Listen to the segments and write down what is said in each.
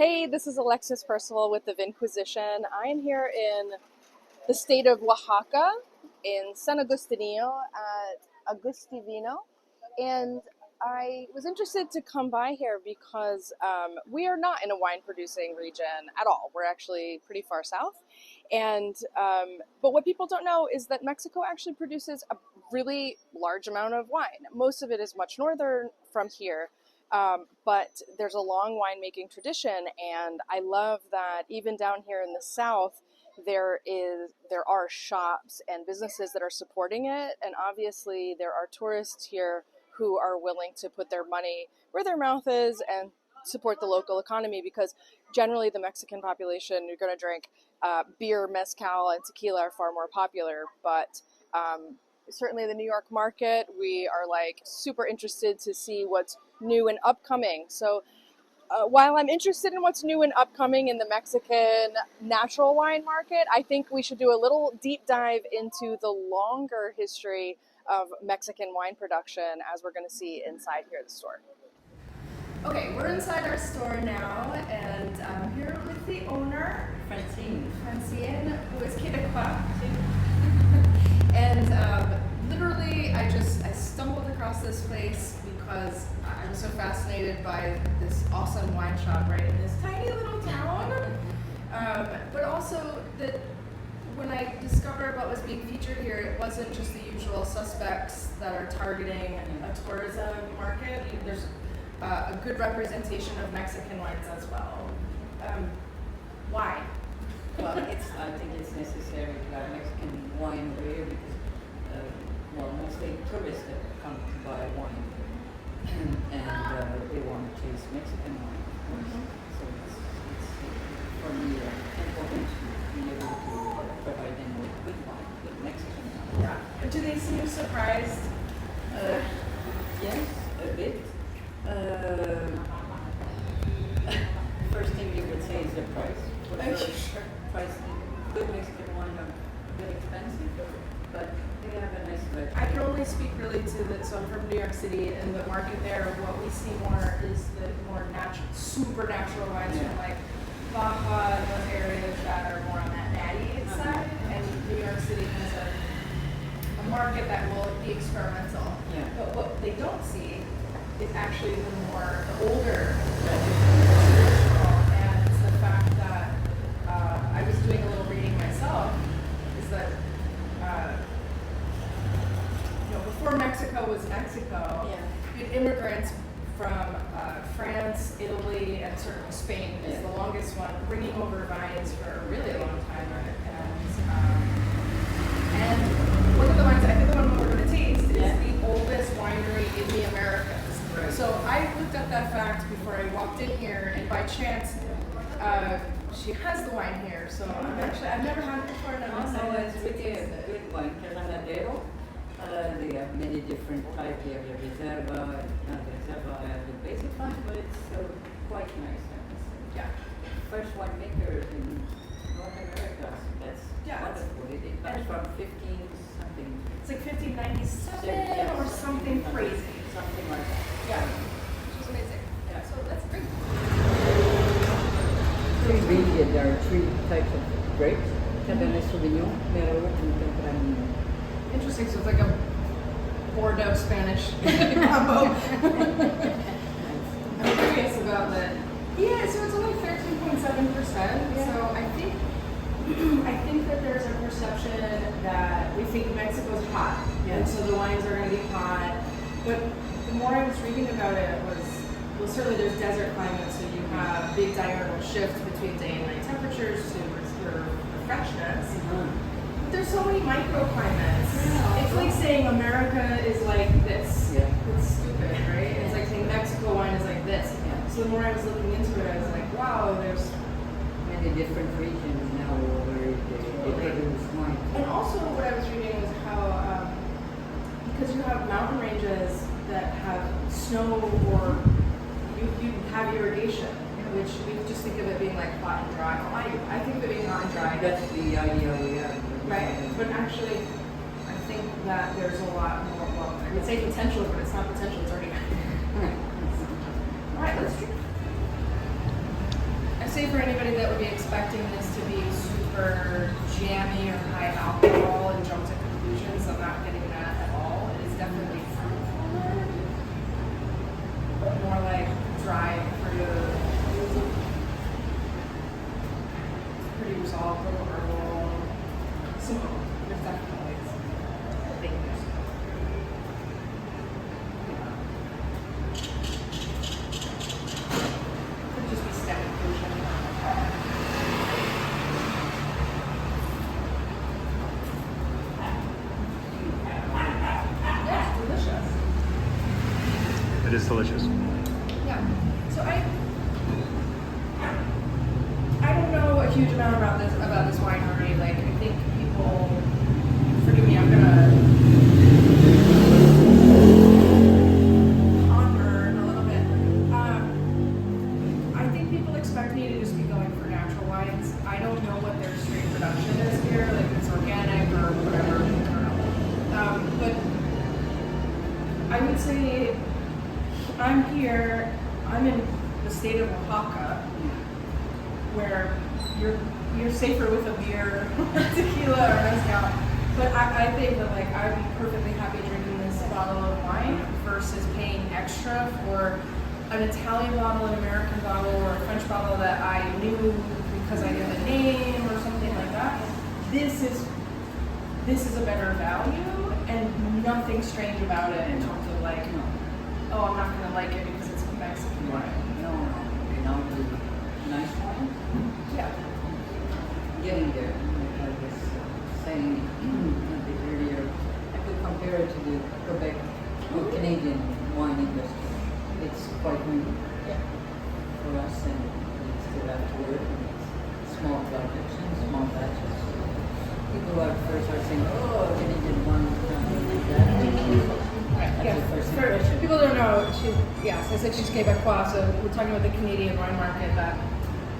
Hey, this is Alexis Percival with the Vinquisition. I am here in the state of Oaxaca in San Agustinillo at Agusti Vino. And I was interested to come by here because we are not in a wine producing region at all. We're actually pretty far south. And but what people don't know is that Mexico actually produces a really large amount of wine. Most of it is much northern from here. But there's a long winemaking tradition, and I love that even down here in the south, there are shops and businesses that are supporting it, and obviously there are tourists here who are willing to put their money where their mouth is and support the local economy, because generally the Mexican population, you're going to drink beer, mezcal, and tequila are far more popular, but certainly the New York market, we are like super interested to see what's new and upcoming. So while I'm interested in what's new and upcoming in the Mexican natural wine market, I think we should do a little deep dive into the longer history of Mexican wine production, as we're going to see inside here at the store. Okay, we're inside our store now, and I'm here with the owner, Francine, who is Quebecois. And literally, I stumbled across this place because I'm so fascinated by this awesome wine shop right in this tiny little town. But also that when I discovered what was being featured here, it wasn't just the usual suspects that are targeting a tourism market. There's a good representation of Mexican wines as well. Why? Well, I think it's necessary to have Mexican wine here because, mostly tourists that come to buy wine, and they want to taste Mexican wine, of course. So it's for me important to be able to provide them with good wine, with Mexican wine. Yeah. Do they seem surprised? Yes, a bit. First thing you would say is the price. Sure. Price, good Mexican wine are a bit expensive, but they have a nice budget. I can only speak really to the, so I'm from New York City, and the market there, what we see more is the more natural, super natural wines from like Baja and those areas that are more on that natty side, and New York City has a market that will be experimental. Yeah. But what they don't see is actually the older and it's the fact that I was doing a little reading myself, is that before Mexico was Mexico, you had immigrants from France, Italy, and certainly Spain is the longest one, bringing over vines for a really long time. And one of the wines, I think the one we're going to taste, is the oldest winery in the Americas. Right. So I looked up that fact before I walked in here, and by chance, she has the wine here. So I've never had it before, and I'm excited. It's really a good wine. They have many different types. They have the Reserva, the basic one, but it's quite nice. Yeah. First winemaker in North America. That's wonderful. It comes from 15 something. It's like 1597 or something crazy. Something like that. Yeah. Which is amazing. Yeah. So let's drink. There are three types of grapes: Cabernet Sauvignon, Merlot, and Tempranillo. Interesting. So it's like a Bordeaux Spanish combo. I'm curious about that. Yeah. So it's only 13.7%. So I think that there's a perception that we think Mexico's hot, and so the wines are going to be hot. But the more I was reading about it well, certainly there's desert climates, so you have big diurnal shifts between day and night temperatures to restore the freshness. But there's so many microclimates. Yeah. It's like saying America is like this. Yeah. It's stupid, right? It's like saying Mexico wine is like this. Yeah. So the more I was looking into it, I was like, wow, there's many different regions now where they produce wine. And also what I was reading was how, because you have mountain ranges that have snow or you have irrigation, which we just think of it being like hot and dry. I think of it being hot and dry. That's the idea we have. Right, but actually I think that there's a lot more, I would say potential, but it's not potential, it's already. All right, let's drink. say for anybody that would be expecting this to be super jammy or high alcohol and jump to conclusions, I'm not getting that at all. It is definitely fruit forward, but more like dry fruit. Pretty resolved, little herbal, simple. There's definitely things. Could just be static fusion. Yeah, it's delicious. It is delicious. Yeah. So I don't know a huge amount about this winery. Like I think people, forgive me, I'm gonna on-burn a little bit. I think people expect me to just be going for natural wines. I don't know what their straight production is here, like if it's organic or whatever. I don't know. But I would say I'm here. I'm in the state of Oaxaca, where you're safer with a beer, tequila, or mezcal. But I think that like I'd be perfectly happy drinking this bottle of wine versus paying extra for an Italian bottle, an American bottle, or a French bottle that I knew because I knew the name or something like that. This is a better value and nothing strange about it in terms of like, oh, I'm not gonna like it because it's Mexican wine. No, the nice wine. Yeah. Getting there, like I was saying a bit earlier, I could compare it to the Quebec or Canadian wine industry. It's quite new for us, and we still have to work. It's small production, small batches. People at first are saying, "Oh, Canadian wine is not like that." That's the first impression. People don't know. Yes, I said she's Quebecois, so we're talking about the Canadian wine market. That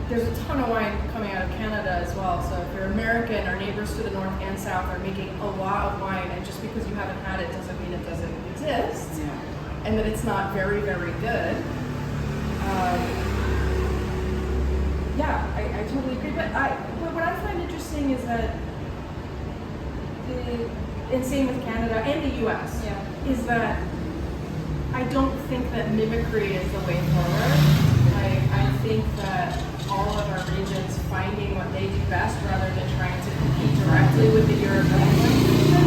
there's a ton of wine coming out of Canada as well. So if you're American, our neighbors to the north and south are making a lot of wine, and just because you haven't had it doesn't mean it doesn't exist, and that it's not very, very good. I totally agree. But what I find interesting is that and same with Canada and the U.S. Is that I don't think that mimicry is the way forward. I think that all of our regions finding what they do best rather than trying to compete directly with the European region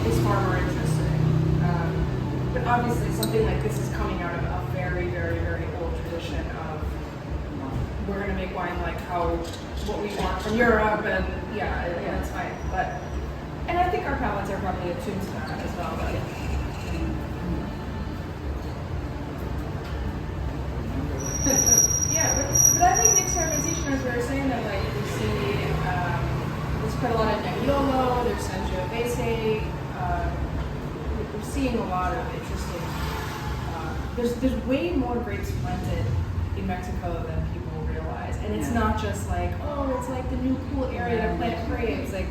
is far more interesting. But obviously something like this is coming out of a very, very, very old tradition of we're going to make wine like what we want from Europe, and that's fine. And I think our palates are probably attuned to that as well. But but I think mixed fermentation, as we were saying, that like we see there's quite a lot of Nebbiolo, there's Sangiovese. We're seeing a lot of interesting. There's way more grapes planted in Mexico than people realize, and it's not just like it's like the new cool area to plant grapes. Like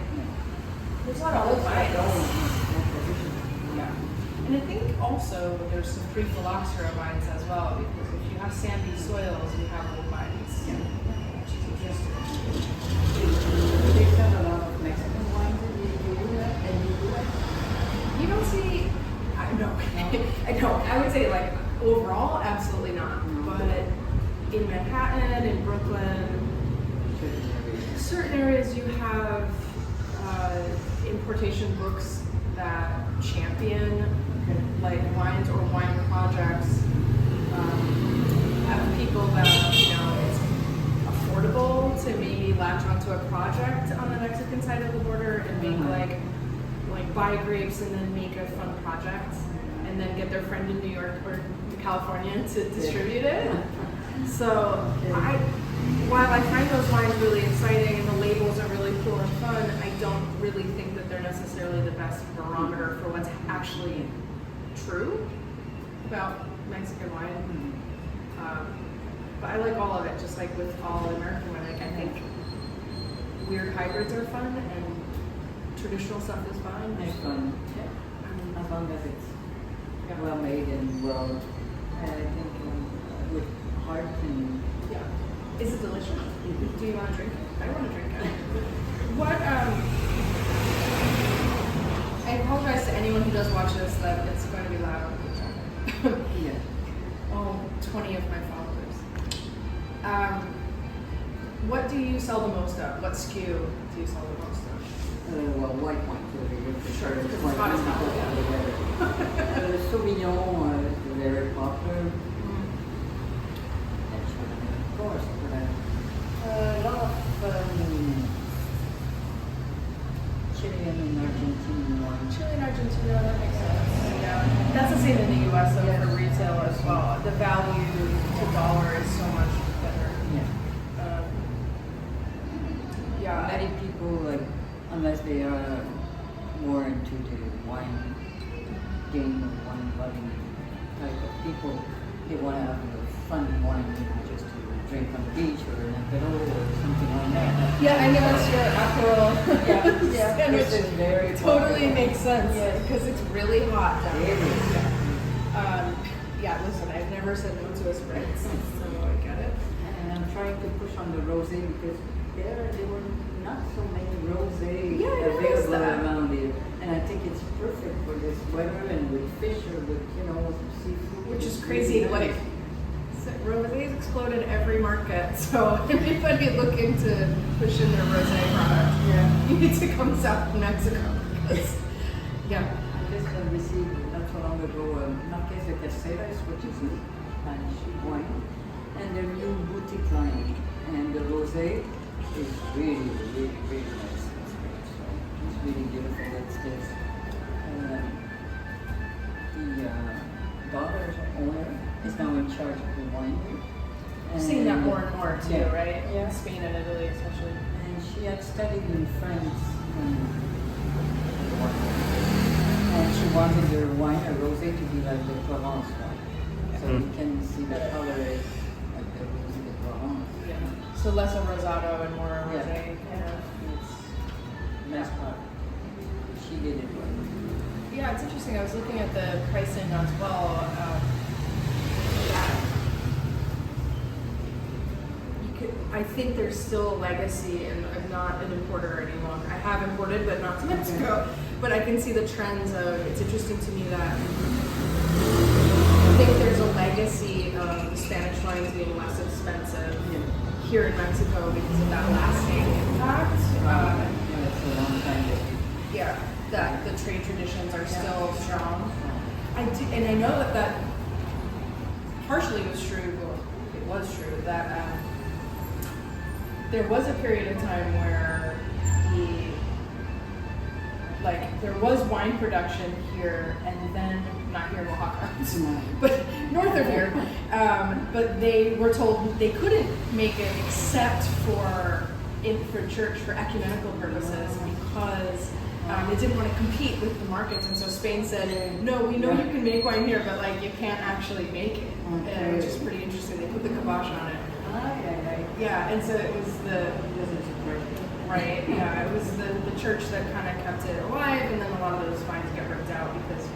there's a lot of old vines. And I think also there's some pre-phylloxera vines as well, because if you have sandy soils, you have old vines. Which is interesting. They've done a lot of Mexican wines in the U.S. You don't see, I don't. I would say like overall, absolutely not. But in Manhattan, in Brooklyn, certain areas you have importation books that champion like wines or wine projects. Have people that it's affordable to maybe latch onto a project on the Mexican side of the border and make like buy grapes and then make a fun project and then get their friend in New York or California to distribute it. So while I find those wines really exciting and the labels are really cool and fun, I don't really think that they're necessarily the best barometer for what's actually true about Mexican wine. But I like all of it, just like with all American wine. Like I think weird hybrids are fun and traditional stuff is fun. It's fun. As long as it's well made and well, I think with heart and Is it delicious? Do you want to drink it? I want to drink it. What, I apologize to anyone who does watch this that it's going to be loud. Yeah. Oh, 20 of my followers. What do you sell the most of? What SKU do you sell the most of? Well, white wine, for sure. Because it's hot as hell, Sauvignon is very popular. Mm. And Chardonnay, of course. But, a lot of Chilean and Argentinian wine. Chile and Argentina, that makes sense. Yeah. That's the same in the US though for retail as well. The value to dollar is so much better. Yeah. Yeah. Many people, like, unless they are more into the wine game or wine loving type of people, they want to have a fun wine, just to drink on the beach or in a pillow or something like that. Yeah, I know it's your Aperol. Yeah, And this is very totally popular. makes sense. Yes. Because it's really hot down It there. is. Yeah, listen, I've never said no to a spritz, so I get it. And I'm trying to push on the rosé because there were not so many rosé Yeah, I noticed available that. around here. And I think it's perfect for this weather and with fish or with, seafood. Which is It's crazy, really like, nice. rosés exploded every market, so anybody looking to push in their rosé product, you need to come south to Mexico, because, yeah. I just received not so long ago Marqués de Caceres, which is a Spanish wine, and their new boutique line. And the rosé is really, really, really nice. It's great. So it's really beautiful. It's this. The daughter's owner is now in charge of the winery. I've seen that more and more too, Yeah. right? Yeah. In Spain and Italy especially. And she had studied in France. And she wanted her wine, her rosé, to be like the Provence wine. So you can see the color is like the rosé de Provence. Yeah. So less a rosado and more a Yeah. rosé. It's nice part. She did it well. Yeah, it's interesting. I was looking at the pricing as well. I think there's still a legacy, and I'm not an importer any longer. I have imported, but not to Mexico. But I can see the trends of, it's interesting to me that I think there's a legacy of the Spanish wines being less expensive here in Mexico because of that lasting impact. It's a long time that That the trade traditions are still strong. And I know that partially was true, well, it was true, that there was a period of time where there was wine production here, and then, not here in Oaxaca, but north of here, but they were told they couldn't make it except for church, for ecumenical purposes, because they didn't want to compete with the markets, and so Spain said, no, we know you can make wine here, but you can't actually make it, which is pretty interesting. They put the kibosh on it. Yeah, and so it was it was the church that kind of kept it alive, and then a lot of those vines get ripped out because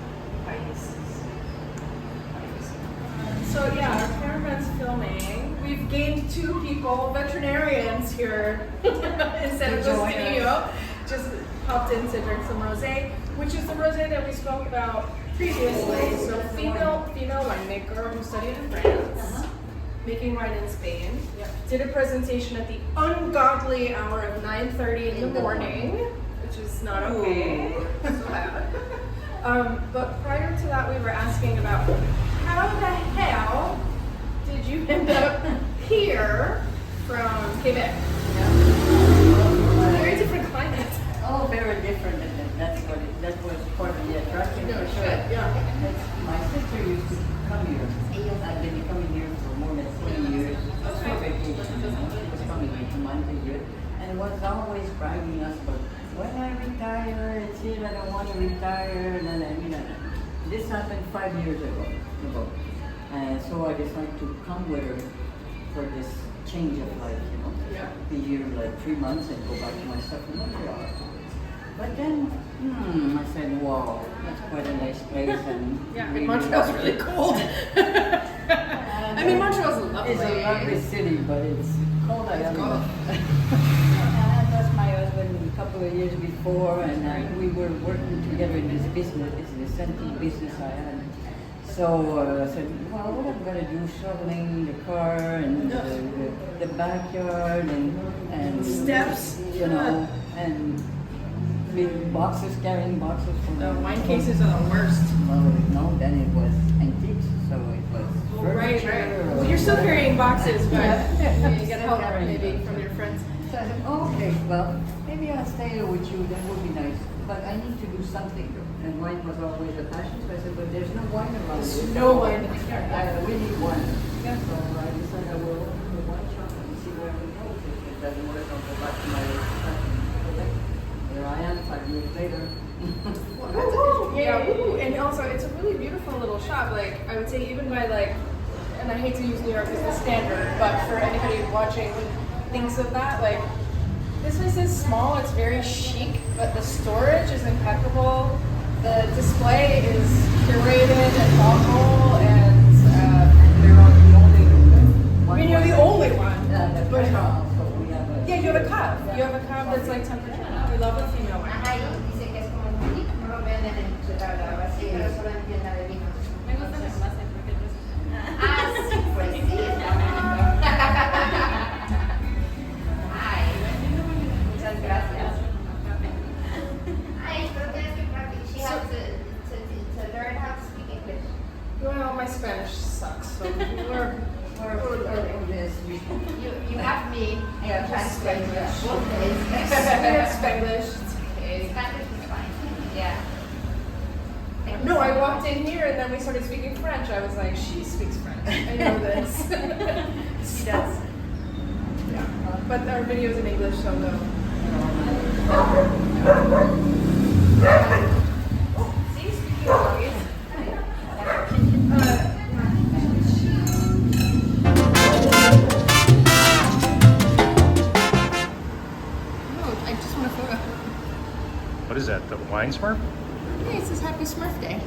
pious. So yeah, our cameraman's filming. We've gained 2 people, veterinarians here in San Agustinillo. Just popped in to drink some rosé, which is the rosé that we spoke about previously. So female winemaker who studied in France, making wine in Spain. Did a presentation at the ungodly hour of 9:30 in the morning, which is not okay. So bad. But prior to that, we were asking about how the hell did you end up here from Quebec? Very different climate. Oh, very different, and that was part of the attraction. No for shit, sure. yeah. My sister used to come here. I've been coming here for more than 20 years. Just for vacation. She was coming here to month a year, and was always bragging us about, when I retire, it's here, I don't want to retire. This happened 5 years ago. So I decided to come with her for this change of life, Be here 3 months and go back to my stuff in Montreal. But then, I said, wow, that's quite a nice place. And Yeah, and Montreal's really cold. I mean, Montreal's lovely. It's a lovely city, but it's cold. I It's cold. I lost my husband a couple of years before, and we were working together in this business, this antique business I had. So I said, well, what I'm gonna do, shoveling the car and the backyard and Steps. you know, and big boxes, carrying boxes for The wine cases are the worst. Well, no, then it was antiques, so it was Right, furniture. right. or Well, you're still whatever. carrying boxes, but Yeah. you get help maybe from your friends. So I said, oh, okay, well, maybe I'll stay here with you, that would be nice. But I need to do something though. And wine was always a passion, so I said, but there's no wine around There's here. no wine in here. We need wine. So I decided I will open the wine shop and see where we go. If it doesn't work, I'll go back to my passion. Here I am 5 years later. Yeah, woo. And also it's a really beautiful little shop. Like I would say, even by like, and I hate to use New York as the standard, but for anybody watching who thinks of that, like this place is small. It's very chic, but the storage is impeccable. The display is curated and thoughtful, and We're not the only one. I mean you're the only one. The But restaurant, so we have a... yeah, you have a cub. You have a cub that's like temperature. We love the female one. Ajá, y dice que es como un boutique, no lo venden en Ciudad así, pero solo en tienda de vinos. Me gusta más porque Ah, sí, pues sí, está bonito. Ay, muchas gracias. Ay, pero tienes que practicar. She has to learn how to speak English. Well, my Spanish sucks, so we're You have me translate both ways. Spanglish. Okay, Spanish is fine. Yeah. No, I walked in here and then we started speaking French. I was like, she speaks French. I know this. She does. Yeah. But our video's in English, so no. See, speaking of August. No, I just want a photo. What is that? The wine smurf? Hey, it says Happy Smurf Day.